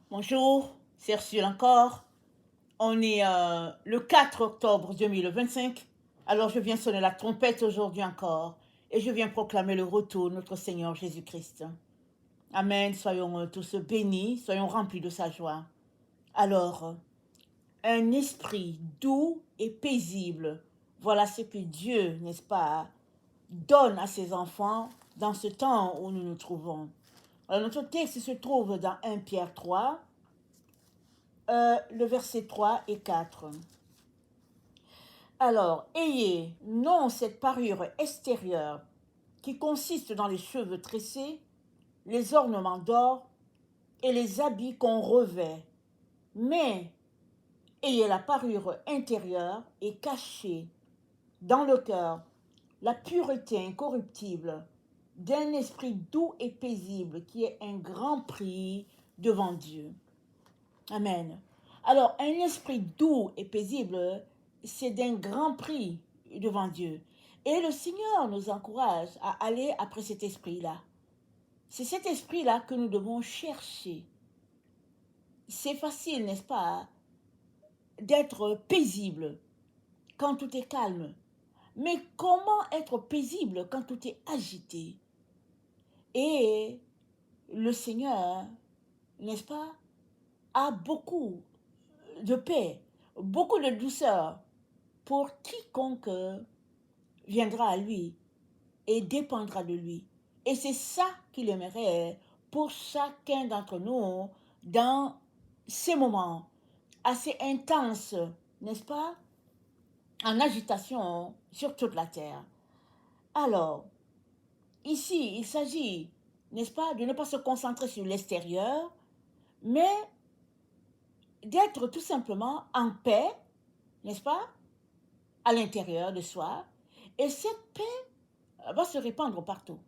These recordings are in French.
Bonjour, c'est Ursule encore. On est le 4 octobre 2025. Alors je viens sonner la trompette aujourd'hui encore et je viens proclamer le retour de notre Seigneur Jésus-Christ. Amen, soyons tous bénis, soyons remplis de sa joie. Alors, un esprit doux et paisible, voilà ce que Dieu, n'est-ce pas, donne à ses enfants dans ce temps où nous nous trouvons. Alors notre texte se trouve dans 1 Pierre 3, le verset 3 et 4. Alors, ayez non cette parure extérieure qui consiste dans les cheveux tressés, les ornements d'or et les habits qu'on revêt, mais ayez la parure intérieure et cachée dans le cœur la pureté incorruptible d'un esprit doux et paisible qui est un grand prix devant Dieu. Amen. Alors, un esprit doux et paisible, c'est d'un grand prix devant Dieu. Et le Seigneur nous encourage à aller après cet esprit-là. C'est cet esprit-là que nous devons chercher. C'est facile, n'est-ce pas, d'être paisible quand tout est calme. Mais comment être paisible quand tout est agité? Et le Seigneur, n'est-ce pas, a beaucoup de paix, beaucoup de douceur pour quiconque viendra à lui et dépendra de lui. Et c'est ça qu'il aimerait pour chacun d'entre nous dans ces moments assez intenses, n'est-ce pas, en agitation sur toute la terre. Alors, ici, il s'agit, n'est-ce pas, de ne pas se concentrer sur l'extérieur, mais d'être tout simplement en paix, n'est-ce pas, à l'intérieur de soi. Et cette paix va se répandre partout.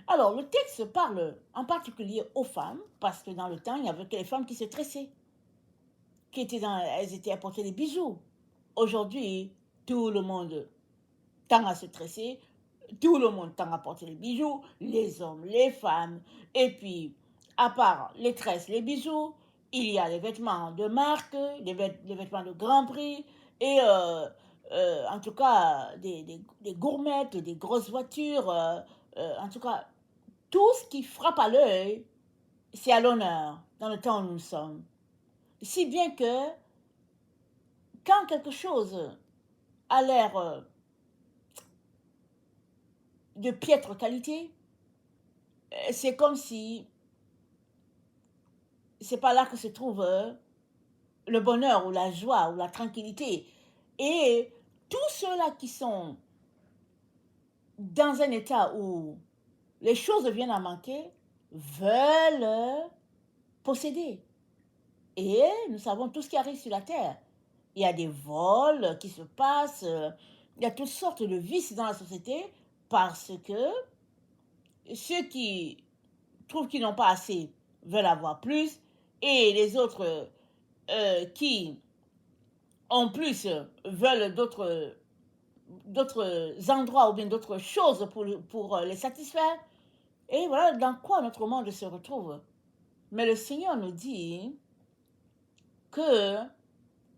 Alors, le texte parle en particulier aux femmes, parce que dans le temps, il n'y avait que les femmes qui se tressaient, elles étaient à porter des bijoux. Aujourd'hui, tout le monde tend à se tresser, tout le monde tend à porter les bijoux, les hommes, les femmes, et puis, à part les tresses, les bijoux, il y a les vêtements de marque, les vêtements de grand prix, et en tout cas, des gourmettes, des grosses voitures, en tout cas, tout ce qui frappe à l'œil, c'est à l'honneur dans le temps où nous sommes. Si bien que quand quelque chose a l'air de piètre qualité, c'est comme si c'est pas là que se trouve le bonheur ou la joie ou la tranquillité. Et tous ceux-là qui sont dans un état où les choses viennent à manquer veulent posséder. Et nous savons tout ce qui arrive sur la terre. Il y a des vols qui se passent, il y a toutes sortes de vices dans la société parce que ceux qui trouvent qu'ils n'ont pas assez veulent avoir plus et les autres qui ont plus veulent d'autres endroits ou bien d'autres choses pour les satisfaire. Et voilà dans quoi notre monde se retrouve. Mais le Seigneur nous dit que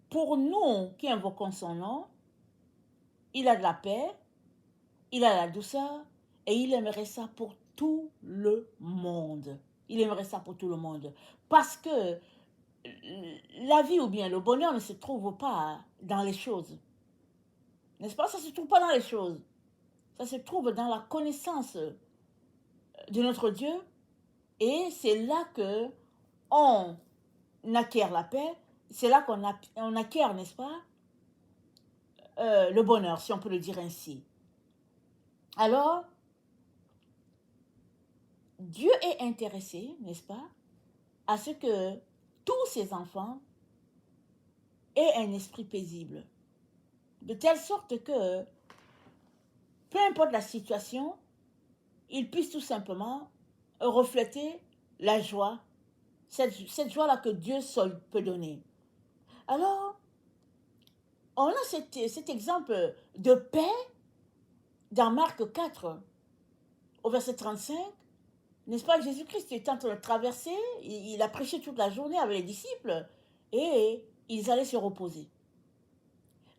pour nous qui invoquons son nom, il a de la paix, il a la douceur et il aimerait ça pour tout le monde. Il aimerait ça pour tout le monde. Parce que la vie ou bien le bonheur ne se trouve pas dans les choses. N'est-ce pas? Ça ne se trouve pas dans les choses. Ça se trouve dans la connaissance de notre Dieu. Et c'est là que on acquiert la paix. C'est là qu'on acquiert, n'est-ce pas, le bonheur, si on peut le dire ainsi. Alors, Dieu est intéressé, n'est-ce pas, à ce que tous ses enfants aient un esprit paisible. De telle sorte que, peu importe la situation, ils puissent tout simplement refléter la joie, cette joie-là que Dieu seul peut donner. Alors, on a cet exemple de paix dans Marc 4, au verset 35, N'est-ce pas, Jésus-Christ était en train de traverser, il a prêché toute la journée avec les disciples, et ils allaient se reposer.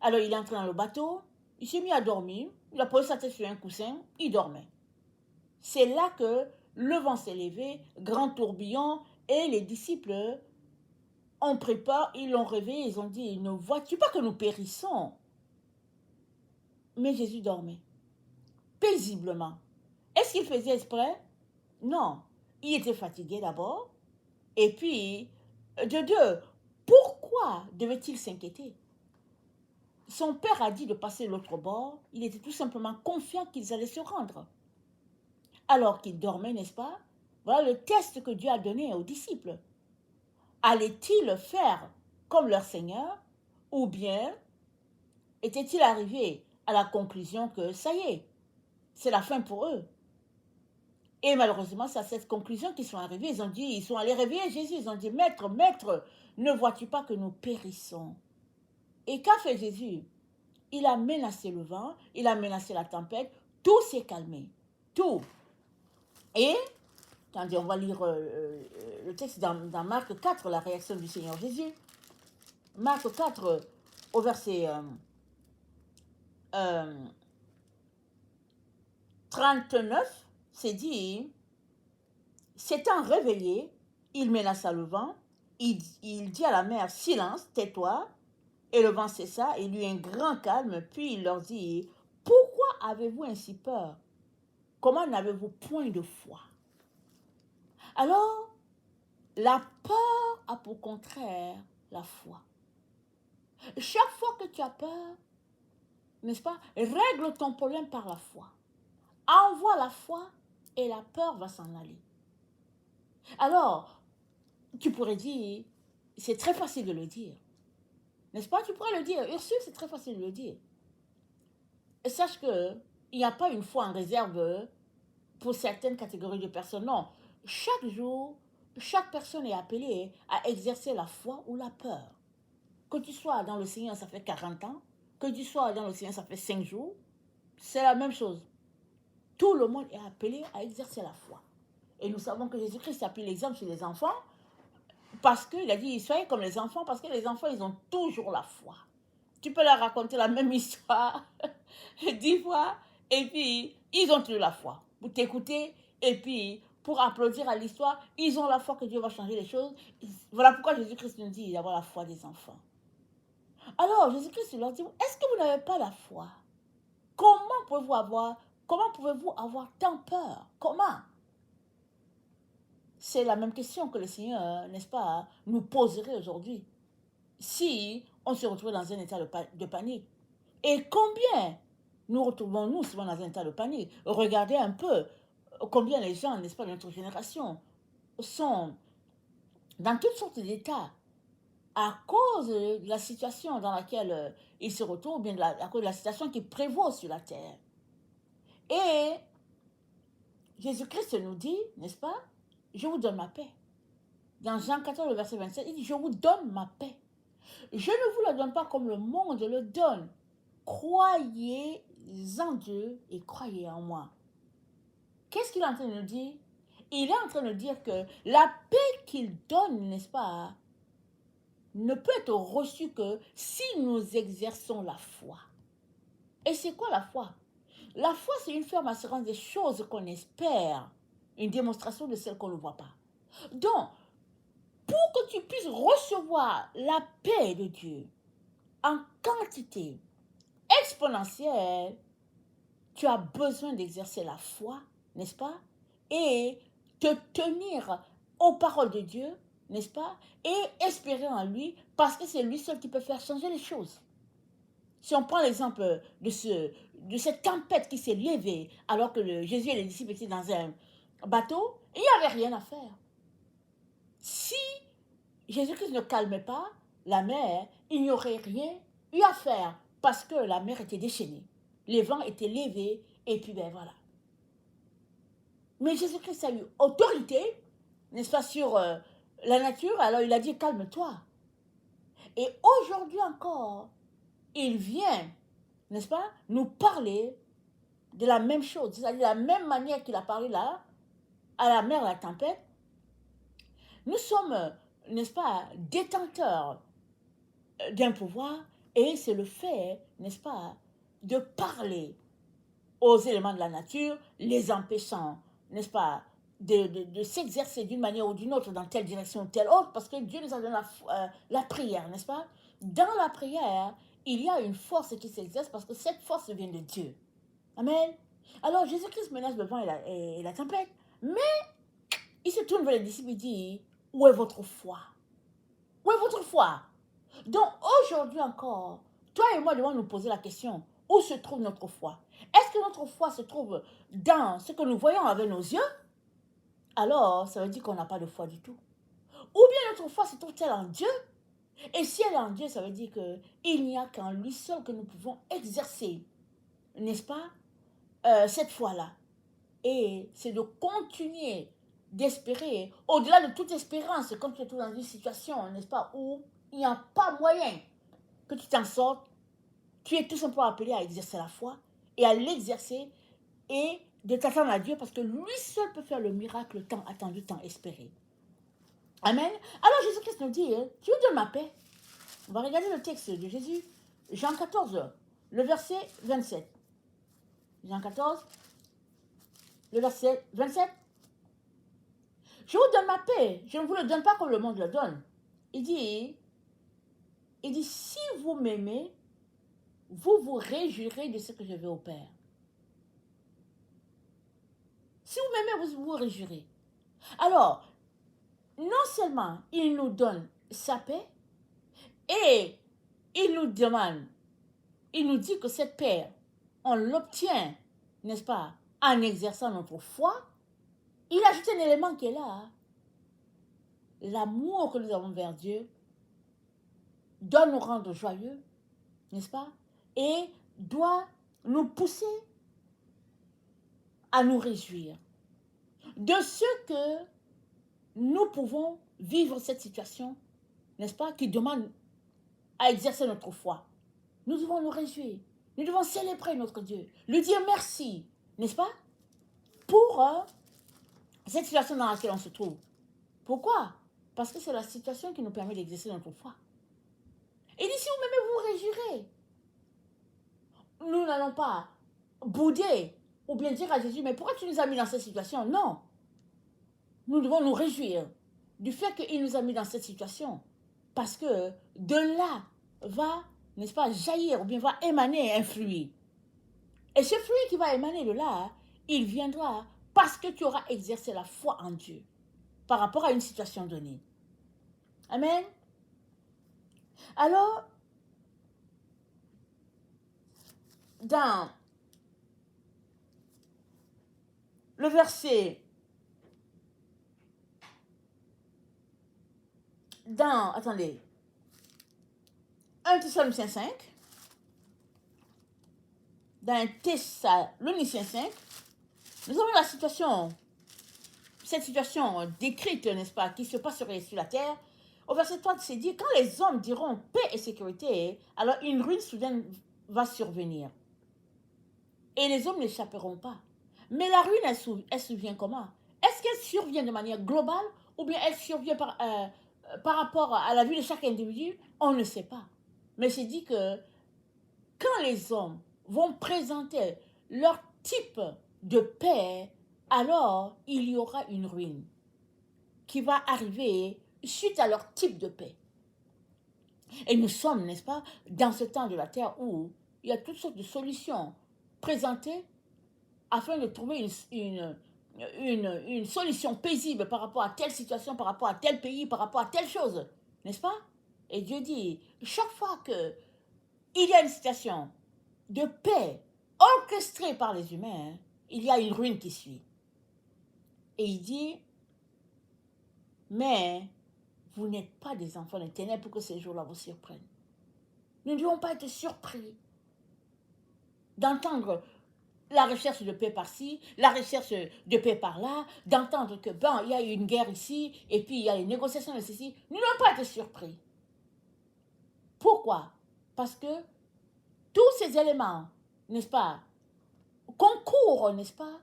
Alors il est entré dans le bateau, il s'est mis à dormir, il a posé sa tête sur un coussin, il dormait. C'est là que le vent s'est levé, grand tourbillon, et les disciples ont pris peur, ils l'ont réveillé, ils ont dit, ne vois-tu pas que nous périssons? Mais Jésus dormait, paisiblement. Est-ce qu'il faisait exprès? Non. Il était fatigué d'abord, et puis, de deux, pourquoi devait-il s'inquiéter? Son père a dit de passer l'autre bord, il était tout simplement confiant qu'ils allaient se rendre. Alors qu'il dormait, n'est-ce pas? Voilà le test que Dieu a donné aux disciples. Allaient-ils faire comme leur Seigneur, ou bien était-il arrivé à la conclusion que ça y est, c'est la fin pour eux? Et malheureusement, c'est à cette conclusion qu'ils sont arrivés. Ils sont allés réveiller Jésus. Ils ont dit, Maître, Maître, ne vois-tu pas que nous périssons? Et qu'a fait Jésus? Il a menacé le vent, il a menacé la tempête, tout s'est calmé. Tout. Et, attendez, on va lire le texte dans Marc 4, la réaction du Seigneur Jésus. Marc 4, au verset 39, c'est dit, s'étant réveillé, il menaça le vent, il dit à la mer, silence, tais-toi, et le vent cessa, et il eut un grand calme, puis il leur dit, pourquoi avez-vous ainsi peur? Comment n'avez-vous point de foi? Alors, la peur a pour contraire la foi. Chaque fois que tu as peur, n'est-ce pas, règle ton problème par la foi. Envoie la foi et la peur va s'en aller. Alors, tu pourrais dire, c'est très facile de le dire. N'est-ce pas? Tu pourrais le dire. Ursule, c'est très facile de le dire. Et sache qu'il n'y a pas une foi en réserve pour certaines catégories de personnes. Non. Chaque jour, chaque personne est appelée à exercer la foi ou la peur. Que tu sois dans le Seigneur, ça fait 40 ans. Que tu sois dans le Seigneur, ça fait 5 jours. C'est la même chose. Tout le monde est appelé à exercer la foi. Et nous savons que Jésus-Christ a pris l'exemple sur les enfants parce qu'il a dit, soyez comme les enfants, parce que les enfants, ils ont toujours la foi. Tu peux leur raconter la même histoire 10 fois, et puis ils ont toujours la foi pour t'écouter, et puis pour applaudir à l'histoire, ils ont la foi que Dieu va changer les choses. Voilà pourquoi Jésus-Christ nous dit d'avoir la foi des enfants. Alors Jésus-Christ leur dit, est-ce que vous n'avez pas la foi? Comment pouvez-vous avoir tant peur? Comment? C'est la même question que le Seigneur, n'est-ce pas, nous poserait aujourd'hui si on se retrouvait dans un état de panique. Et combien nous retrouvons-nous souvent dans un état de panique? Regardez un peu combien les gens, n'est-ce pas, de notre génération sont dans toutes sortes d'états à cause de la situation dans laquelle ils se retrouvent, bien à cause de la situation qui prévaut sur la terre. Et Jésus-Christ nous dit, n'est-ce pas, je vous donne ma paix. Dans Jean 14, le verset 27, il dit, je vous donne ma paix. Je ne vous la donne pas comme le monde le donne. Croyez en Dieu et croyez en moi. Qu'est-ce qu'il est en train de nous dire? Il est en train de dire que la paix qu'il donne, n'est-ce pas, ne peut être reçue que si nous exerçons la foi. Et c'est quoi la foi? La foi, c'est une ferme assurance des choses qu'on espère, une démonstration de celles qu'on ne voit pas. Donc, pour que tu puisses recevoir la paix de Dieu en quantité exponentielle, tu as besoin d'exercer la foi, n'est-ce pas? Et te tenir aux paroles de Dieu, n'est-ce pas? Et espérer en lui, parce que c'est lui seul qui peut faire changer les choses. Si on prend l'exemple de cette tempête qui s'est levée alors que Jésus et les disciples étaient dans un bateau, il n'y avait rien à faire. Si Jésus-Christ ne calmait pas la mer, il n'y aurait rien eu à faire parce que la mer était déchaînée. Les vents étaient levés et puis ben voilà. Mais Jésus-Christ a eu autorité, n'est-ce pas, sur la nature, alors il a dit calme-toi. Et aujourd'hui encore, il vient, n'est-ce pas, nous parler de la même chose, c'est-à-dire de la même manière qu'il a parlé là, à la mer, à la tempête, nous sommes, n'est-ce pas, détenteurs d'un pouvoir, et c'est le fait, n'est-ce pas, de parler aux éléments de la nature, les empêchant, n'est-ce pas, de s'exercer d'une manière ou d'une autre dans telle direction ou telle autre, parce que Dieu nous a donné la prière, n'est-ce pas? Dans la prière, il y a une force qui s'exerce parce que cette force vient de Dieu. Amen. Alors Jésus-Christ menace le vent et la tempête, mais il se tourne vers les disciples et dit, où est votre foi? Où est votre foi? Donc aujourd'hui encore, toi et moi devons nous poser la question, où se trouve notre foi? Est-ce que notre foi se trouve dans ce que nous voyons avec nos yeux? Alors, ça veut dire qu'on n'a pas de foi du tout. Ou bien notre foi se trouve-t-elle en Dieu? Et si elle est en Dieu, ça veut dire qu'il n'y a qu'en lui seul que nous pouvons exercer, n'est-ce pas, cette foi-là. Et c'est de continuer d'espérer, au-delà de toute espérance, quand tu es dans une situation, n'est-ce pas, où il n'y a pas moyen que tu t'en sortes, tu es tout simplement appelé à exercer la foi et à l'exercer et de t'attendre à Dieu parce que lui seul peut faire le miracle tant attendu, tant espéré. Amen. Alors Jésus-Christ nous dit, tu me donnes ma paix. On va regarder le texte de Jésus, Jean 14, le verset 27. Jean 14, le verset 27. Je vous donne ma paix, je ne vous le donne pas comme le monde le donne. Il dit, si vous m'aimez, vous vous réjouirez de ce que je vais au Père. Si vous m'aimez, vous vous réjouirez. Alors, non seulement il nous donne sa paix, et il nous demande, il nous dit que cette paix, on l'obtient, n'est-ce pas, en exerçant notre foi. Il ajoute un élément qui est là. Hein. L'amour que nous avons vers Dieu doit nous rendre joyeux, n'est-ce pas, et doit nous pousser à nous réjouir de ce que nous pouvons vivre cette situation, n'est-ce pas, qui demande à exercer notre foi. Nous devons nous réjouir. Nous devons célébrer notre Dieu, lui dire merci, n'est-ce pas, pour cette situation dans laquelle on se trouve. Pourquoi? Parce que c'est la situation qui nous permet d'exercer notre foi. Et dit, si vous-même vous réjouirez, nous n'allons pas bouder ou bien dire à Jésus, mais pourquoi tu nous as mis dans cette situation? Non. Nous devons nous réjouir du fait qu'il nous a mis dans cette situation. Parce que de là va, n'est-ce pas, jaillir ou bien va émaner un fruit. Et ce fruit qui va émaner de là, il viendra parce que tu auras exercé la foi en Dieu par rapport à une situation donnée. Amen. Alors, dans le verset, attendez, 1 Thessaloniciens 5, dans Thessaloniciens 5, nous avons cette situation décrite, n'est-ce pas, qui se passerait sur la terre. Au verset 3, c'est dit, quand les hommes diront paix et sécurité, alors une ruine soudaine va survenir. Et les hommes n'échapperont pas. Mais la ruine, elle survient comment? Est-ce qu'elle survient de manière globale ou bien elle survient par rapport à la vie de chaque individu? On ne sait pas. Mais c'est dit que quand les hommes vont présenter leur type de paix, alors il y aura une ruine qui va arriver suite à leur type de paix. Et nous sommes, n'est-ce pas, dans ce temps de la terre où il y a toutes sortes de solutions présentées afin de trouver une solution paisible par rapport à telle situation, par rapport à tel pays, par rapport à telle chose, n'est-ce pas? Et Dieu dit, chaque fois qu'il y a une situation de paix orchestrée par les humains, il y a une ruine qui suit. Et il dit, mais vous n'êtes pas des enfants des ténèbres pour que ces jours-là vous surprennent. Nous ne devons pas être surpris d'entendre la recherche de paix par-ci, la recherche de paix par-là, d'entendre que, il y a une guerre ici, et puis il y a une négociation de ceci. Nous ne devons pas être surpris. Pourquoi? Parce que tous ces éléments, n'est-ce pas, concourent, n'est-ce pas,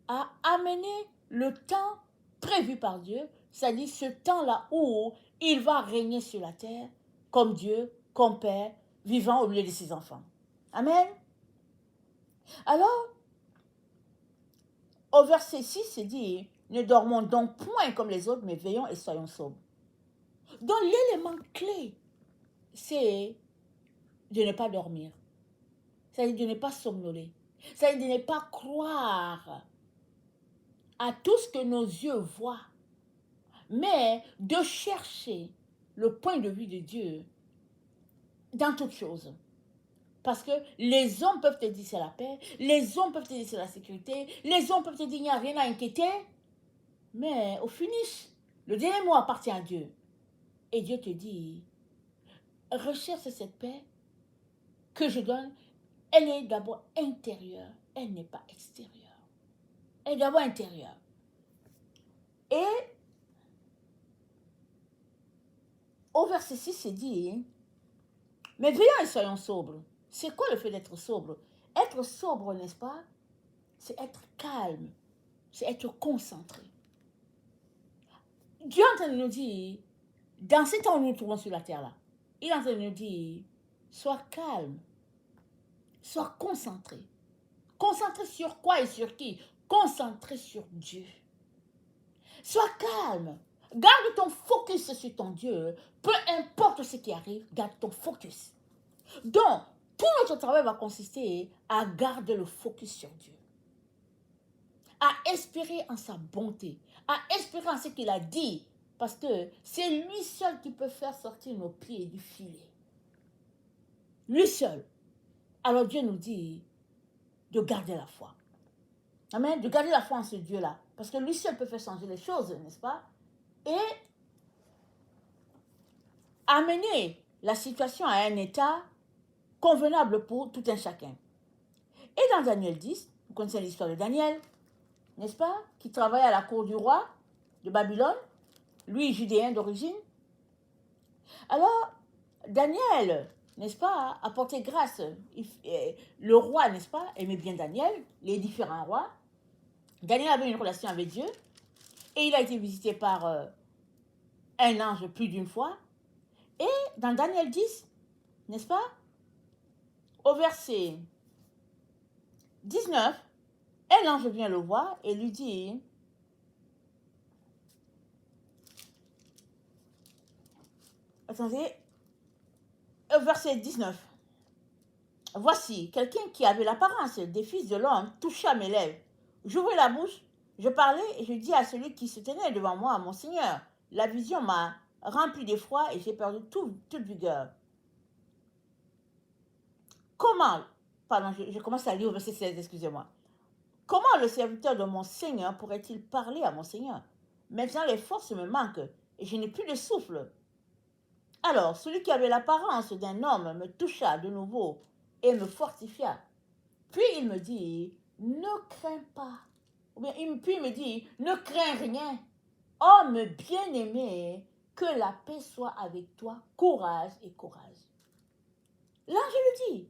à amener le temps prévu par Dieu, c'est-à-dire ce temps-là où il va régner sur la terre comme Dieu, comme Père, vivant au milieu de ses enfants. Amen. Alors, au verset 6, c'est dit, ne dormons donc point comme les autres, mais veillons et soyons sobres. Donc, l'élément clé, c'est de ne pas dormir. C'est-à-dire de ne pas somnoler. C'est-à-dire de ne pas croire à tout ce que nos yeux voient, mais de chercher le point de vue de Dieu dans toutes choses. Parce que les hommes peuvent te dire c'est la paix, les hommes peuvent te dire c'est la sécurité, les hommes peuvent te dire il n'y a rien à inquiéter, mais au finish, le dernier mot appartient à Dieu. Et Dieu te dit, recherche cette paix que je donne, elle est d'abord intérieure, elle n'est pas extérieure. Elle est d'abord intérieure. Et au verset 6, c'est dit, mais veillons et soyons sobres. C'est quoi le fait d'être sobre? Être sobre, n'est-ce pas? C'est être calme, c'est être concentré. Dieu est en train de nous dire, dans ce temps où nous nous trouvons sur la terre là, il est en train de nous dire, sois calme, sois concentré. Concentré sur quoi et sur qui? Concentré sur Dieu. Sois calme. Garde ton focus sur ton Dieu. Peu importe ce qui arrive, garde ton focus. Donc, tout notre travail va consister à garder le focus sur Dieu. À espérer en sa bonté. À espérer en ce qu'il a dit. Parce que c'est lui seul qui peut faire sortir nos pieds du filet. Lui seul. Alors Dieu nous dit de garder la foi. Amen. De garder la foi en ce Dieu-là. Parce que lui seul peut faire changer les choses, n'est-ce pas? Et amener la situation à un état convenable pour tout un chacun. Et dans Daniel 10, vous connaissez l'histoire de Daniel, n'est-ce pas? Qui travaille à la cour du roi de Babylone, lui judéen d'origine. Alors, Daniel, n'est-ce pas, a porté grâce. Le roi, n'est-ce pas, aimait bien Daniel, les différents rois. Daniel avait une relation avec Dieu et il a été visité par un ange plus d'une fois. Et dans Daniel 10, n'est-ce pas, au verset 19, un ange vient le voir et lui dit, attendez, verset 19, voici, quelqu'un qui avait l'apparence des fils de l'homme toucha mes lèvres. J'ouvris la bouche, je parlais et je dis à celui qui se tenait devant moi, mon Seigneur, la vision m'a rempli d'effroi et j'ai perdu toute vigueur. Comment, pardon, je commence à lire au verset 16, excusez-moi. Comment le serviteur de mon Seigneur pourrait-il parler à mon Seigneur? Maintenant les forces me manquent et je n'ai plus de souffle. Alors, celui qui avait l'apparence d'un homme me toucha de nouveau et me fortifia. Puis il me dit, ne crains pas. Ou bien, puis il me dit, ne crains rien. Homme bien-aimé, que la paix soit avec toi, courage et courage. L'ange le dit.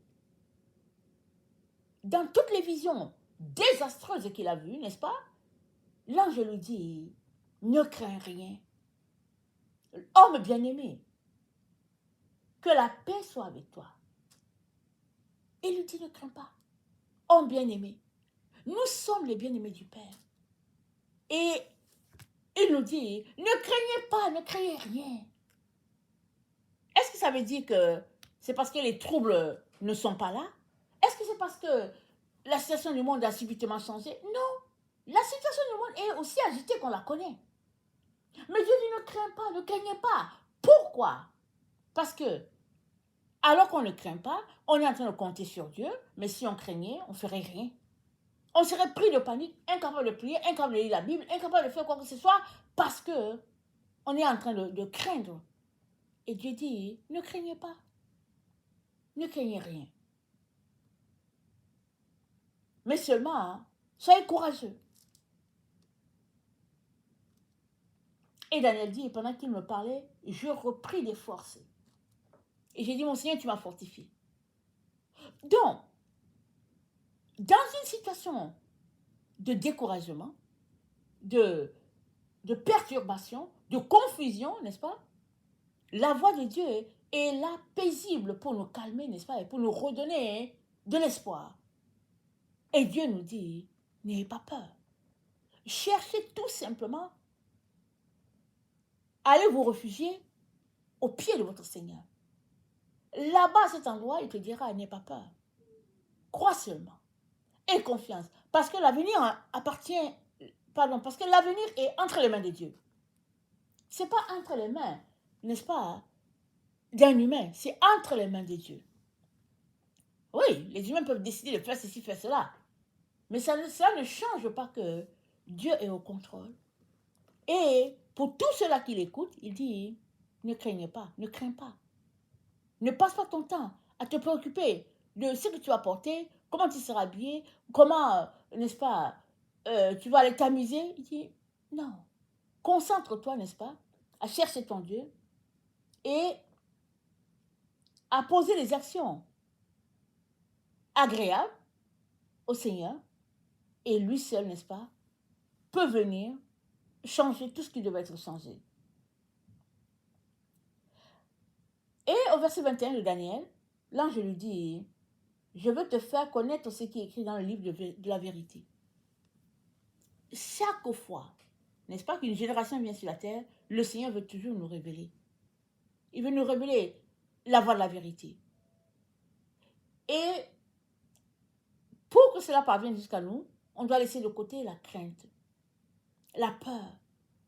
Dans toutes les visions désastreuses qu'il a vues, n'est-ce pas? L'ange lui dit, ne crains rien. Homme bien-aimé, que la paix soit avec toi. Il lui dit, ne crains pas. Homme bien-aimé. Nous sommes les bien-aimés du Père. Et il nous dit, ne craignez pas, ne craignez rien. Est-ce que ça veut dire que c'est parce que les troubles ne sont pas là? Est-ce que c'est parce que la situation du monde a subitement changé? Non. La situation du monde est aussi agitée qu'on la connaît. Mais Dieu dit, ne crains pas, ne craignez pas. Pourquoi? Parce que, alors qu'on ne craint pas, on est en train de compter sur Dieu, mais si on craignait, on ne ferait rien. On serait pris de panique, incapable de prier, incapable de lire la Bible, incapable de faire quoi que ce soit, parce que on est en train de craindre. Et Dieu dit, ne craignez pas. Ne craignez rien. Mais seulement, soyez courageux. Et Daniel dit, pendant qu'il me parlait, je repris des forces. Et j'ai dit, mon Seigneur, tu m'as fortifié. Donc, dans une situation de découragement, de, de perturbation, de confusion, n'est-ce pas? La voix de Dieu est là paisible pour nous calmer, n'est-ce pas? Et pour nous redonner de l'espoir. Et Dieu nous dit, n'ayez pas peur. Cherchez tout simplement à aller vous réfugier au pied de votre Seigneur. Là-bas, à cet endroit, il te dira, n'aie pas peur. Crois seulement. Aie confiance. Parce que l'avenir appartient, pardon, parce que l'avenir est entre les mains de Dieu. Ce n'est pas entre les mains, n'est-ce pas, d'un humain. C'est entre les mains de Dieu. Oui, les humains peuvent décider de faire ceci, faire cela. Mais ça ne change pas que Dieu est au contrôle. Et pour tous ceux-là qui l'écoutent, il dit, ne craignez pas, ne crains pas. Ne passe pas ton temps à te préoccuper de ce que tu vas porter, comment tu seras habillé, comment, n'est-ce pas, tu vas aller t'amuser. Il dit, non, concentre-toi, n'est-ce pas, à chercher ton Dieu et à poser des actions agréables au Seigneur. Et lui seul, n'est-ce pas, peut venir changer tout ce qui devait être changé. Et au verset 21 de Daniel, l'ange lui dit, je veux te faire connaître ce qui est écrit dans le livre de la vérité. Chaque fois, n'est-ce pas, qu'une génération vient sur la terre, le Seigneur veut toujours nous révéler. Il veut nous révéler la voie de la vérité. Et pour que cela parvienne jusqu'à nous, on doit laisser de côté la crainte, la peur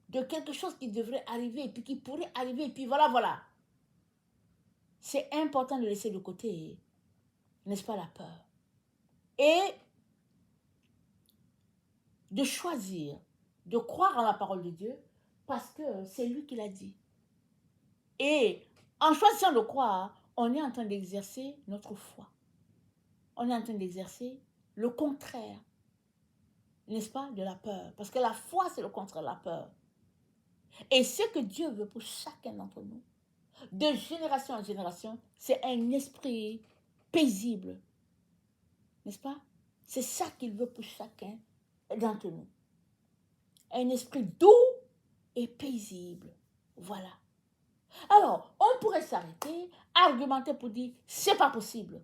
de quelque chose qui devrait arriver, et puis qui pourrait arriver, et puis voilà. C'est important de laisser de côté, n'est-ce pas, la peur. Et de choisir, de croire en la parole de Dieu, parce que c'est lui qui l'a dit. Et en choisissant de croire, on est en train d'exercer notre foi. On est en train d'exercer le contraire, n'est-ce pas, de la peur. Parce que la foi, c'est le contraire de la peur. Et ce que Dieu veut pour chacun d'entre nous, de génération en génération, c'est un esprit paisible, n'est-ce pas? C'est ça qu'il veut pour chacun d'entre nous. Un esprit doux et paisible. Voilà. Alors, on pourrait s'arrêter, argumenter pour dire, c'est pas possible.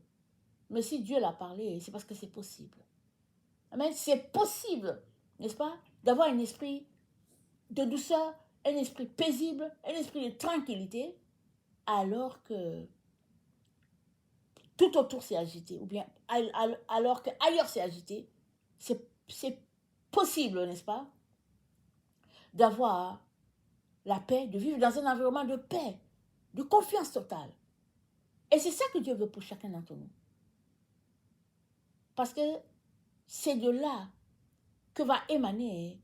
Mais si Dieu l'a parlé, c'est parce que c'est possible. Amen. C'est possible, n'est-ce pas, d'avoir un esprit de douceur, un esprit paisible, un esprit de tranquillité, alors que tout autour s'est agité, ou bien alors qu'ailleurs s'est agité. C'est possible, n'est-ce pas, d'avoir la paix, de vivre dans un environnement de paix, de confiance totale. Et c'est ça que Dieu veut pour chacun d'entre nous. Parce que c'est de là que va émaner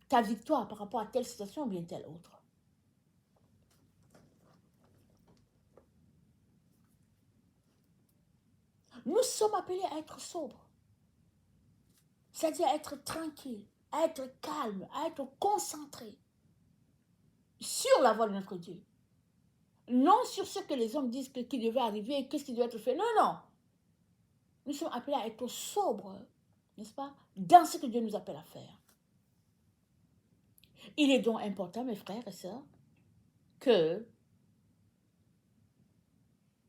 ta victoire par rapport à telle situation ou bien telle autre. Nous sommes appelés à être sobres, c'est-à-dire à être tranquilles, à être calmes, à être concentrés sur la voie de notre Dieu. Non sur ce que les hommes disent qui devait arriver, qu'est-ce qui doit être fait. Non. Nous sommes appelés à être sobres, n'est-ce pas, dans ce que Dieu nous appelle à faire. Il est donc important, mes frères et sœurs, que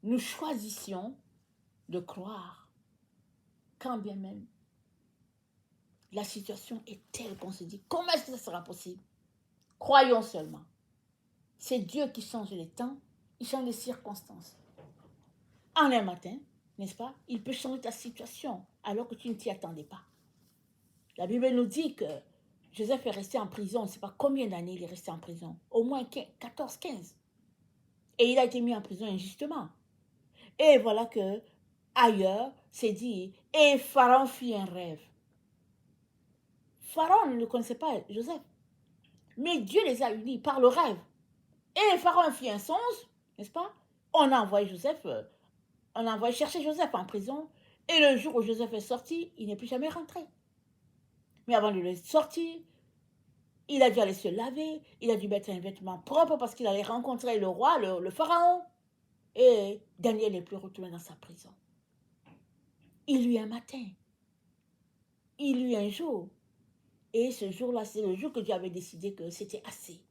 nous choisissions de croire, quand bien même la situation est telle qu'on se dit, comment est-ce que ça sera possible? Croyons seulement. C'est Dieu qui change les temps, il change les circonstances. En un matin, n'est-ce pas, il peut changer ta situation alors que tu ne t'y attendais pas. La Bible nous dit que Joseph est resté en prison, on ne sait pas combien d'années il est resté en prison, au moins 14, 15. Et il a été mis en prison injustement. Et voilà que ailleurs, c'est dit, et Pharaon fit un rêve. Pharaon ne connaissait pas Joseph, mais Dieu les a unis par le rêve. Et Pharaon fit un songe, n'est-ce pas? On a envoyé chercher Joseph en prison. Et le jour où Joseph est sorti, il n'est plus jamais rentré. Mais avant de le sortir, il a dû aller se laver, il a dû mettre un vêtement propre parce qu'il allait rencontrer le roi, le pharaon. Et Daniel n'est plus retourné dans sa prison. Il eut un matin, il eut un jour, Et ce jour-là, c'est le jour que Dieu avait décidé que c'était assez.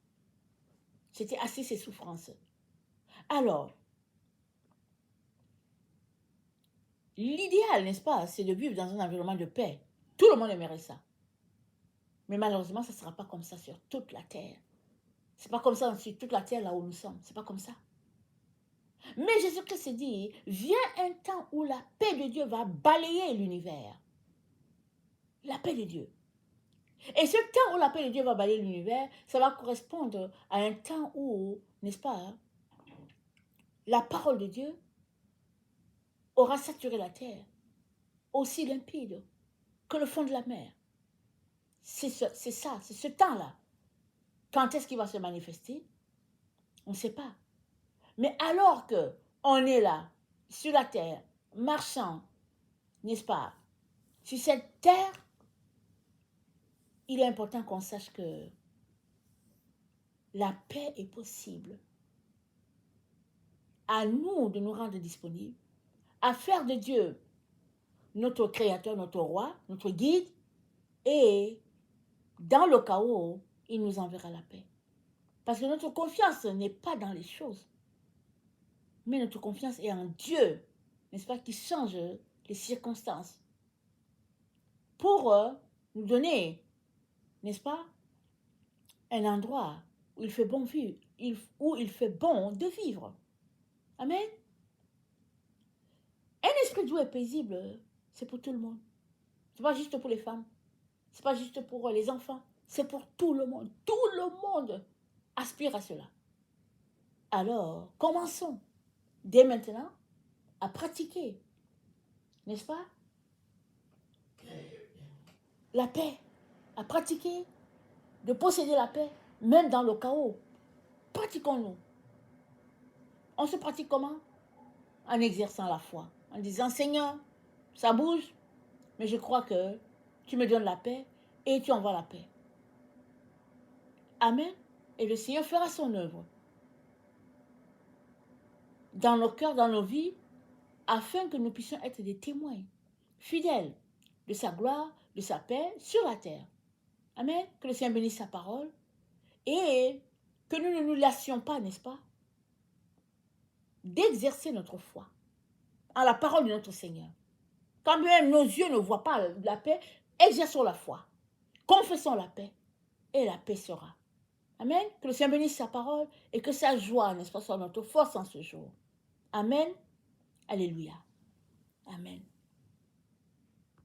C'était assez ces souffrances. Alors, l'idéal, n'est-ce pas, c'est de vivre dans un environnement de paix. Tout le monde aimerait ça. Mais malheureusement, ça ne sera pas comme ça sur toute la terre. Ce n'est pas comme ça sur toute la terre là où nous sommes. Ce n'est pas comme ça. Mais Jésus-Christ s'est dit, vient un temps où la paix de Dieu va balayer l'univers. La paix de Dieu. Et ce temps où la paix de Dieu va balayer l'univers, ça va correspondre à un temps où, n'est-ce pas, la parole de Dieu aura saturé la terre, aussi limpide que le fond de la mer. C'est ça, c'est ce temps-là. Quand est-ce qu'il va se manifester? On ne sait pas. Mais alors que on est là, sur la terre, marchant, n'est-ce pas, sur cette terre, il est important qu'on sache que la paix est possible. À nous de nous rendre disponibles, à faire de Dieu notre créateur, notre roi, notre guide, et dans le chaos, il nous enverra la paix. Parce que notre confiance n'est pas dans les choses, mais notre confiance est en Dieu, n'est-ce pas, qui change les circonstances pour nous donner, n'est-ce pas, un endroit où il fait bon vivre, où il fait bon de vivre. Amen. Un esprit doux et paisible, c'est pour tout le monde. C'est pas juste pour les femmes. C'est pas juste pour les enfants. C'est pour tout le monde. Tout le monde aspire à cela. Alors, commençons dès maintenant à pratiquer, n'est-ce pas, la paix, à pratiquer de posséder la paix, même dans le chaos. Pratiquons-nous. On se pratique comment? En exerçant la foi, en disant, Seigneur, ça bouge, mais je crois que tu me donnes la paix et tu envoies la paix. Amen. Et le Seigneur fera son œuvre dans nos cœurs, dans nos vies, afin que nous puissions être des témoins fidèles de sa gloire, de sa paix sur la terre. Amen. Que le Seigneur bénisse sa parole et que nous ne nous lassions pas, n'est-ce pas, d'exercer notre foi en la parole de notre Seigneur. Quand même nos yeux ne voient pas la paix, exerçons la foi, confessons la paix et la paix sera. Amen. Que le Seigneur bénisse sa parole et que sa joie, n'est-ce pas, soit notre force en ce jour. Amen. Alléluia. Amen.